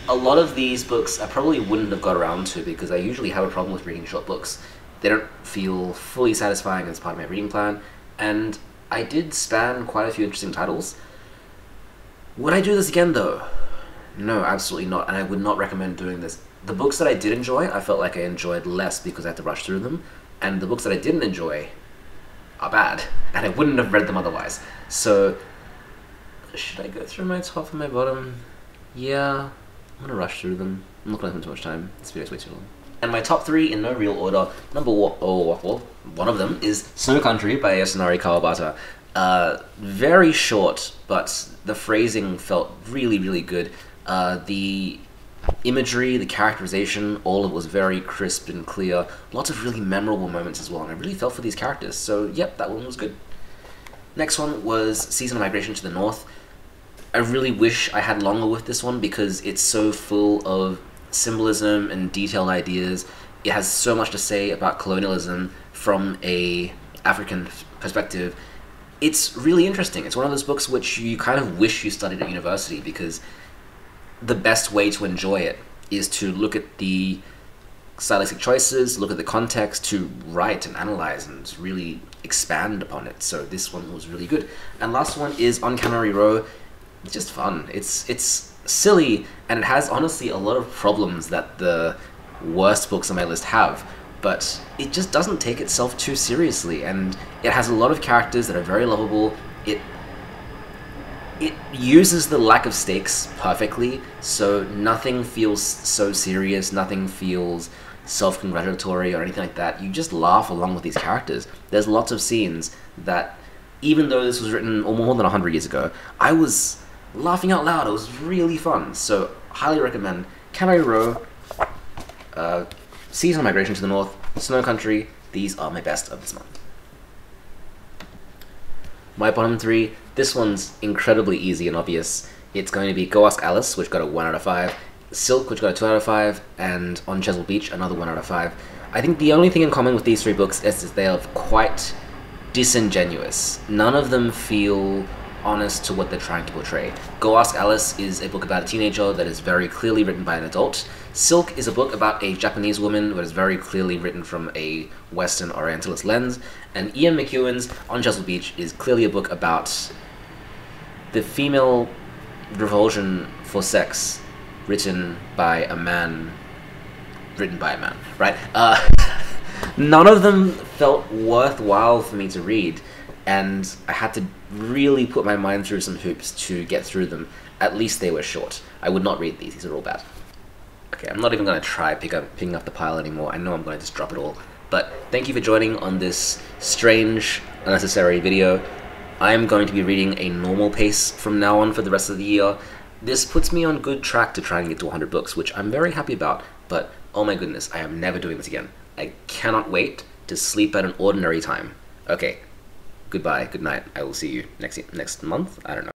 A lot of these books I probably wouldn't have got around to because I usually have a problem with reading short books. They don't feel fully satisfying as part of my reading plan, and I did span quite a few interesting titles. Would I do this again though? No, absolutely not, and I would not recommend doing this. The books that I did enjoy, I felt like I enjoyed less because I had to rush through them, and the books that I didn't enjoy are bad, and I wouldn't have read them otherwise. So, should I go through my top and my bottom? Yeah, I'm gonna rush through them. I'm not gonna spend too much time. This video's way too long. And my top 3 in no real order. One of them is Snow Country by Yasunari Kawabata. Very short, but the phrasing felt really, really good. The imagery, the characterization, all of it was very crisp and clear. Lots of really memorable moments as well, and I really felt for these characters. So, yep, that one was good. Next one was Seasonal Migration to the North. I really wish I had longer with this one because it's so full of symbolism and detailed ideas. It has so much to say about colonialism from a African perspective. It's really interesting. It's one of those books which you kind of wish you studied at university, because the best way to enjoy it is to look at the stylistic choices, look at the context, to write and analyze and really expand upon it. So this one was really good. And last one is On Cannery Row. It's just fun. It's silly, and it has honestly a lot of problems that the worst books on my list have, but it just doesn't take itself too seriously, and it has a lot of characters that are very lovable. It uses the lack of stakes perfectly, so nothing feels so serious, nothing feels self-congratulatory or anything like that. You just laugh along with these characters. There's lots of scenes that, even though this was written more than 100 years ago, I was laughing out loud. It was really fun. So, highly recommend Cannery Row, Seasonal Migration to the North, Snow Country. These are my best of this month. My bottom three, this one's incredibly easy and obvious. It's going to be Go Ask Alice, which got a 1 out of 5, Silk, which got a 2 out of 5, and On Chesil Beach, another 1 out of 5. I think the only thing in common with these three books is they are quite disingenuous. None of them feel honest to what they're trying to portray. Go Ask Alice is a book about a teenager that is very clearly written by an adult. Silk is a book about a Japanese woman that is very clearly written from a Western Orientalist lens. And Ian McEwan's On Chesil Beach is clearly a book about the female revulsion for sex written by a man, right? None of them felt worthwhile for me to read, and I had to really put my mind through some hoops to get through them. At least they were short. I would not read these are all bad. Okay, I'm not even going to try picking up the pile anymore. I know I'm going to just drop it all. But thank you for joining on this strange, unnecessary video. I'm going to be reading a normal pace from now on for the rest of the year. This puts me on good track to try and get to 100 books, which I'm very happy about, but oh my goodness, I am never doing this again. I cannot wait to sleep at an ordinary time. Okay, goodbye, good night. I will see you next month? I don't know.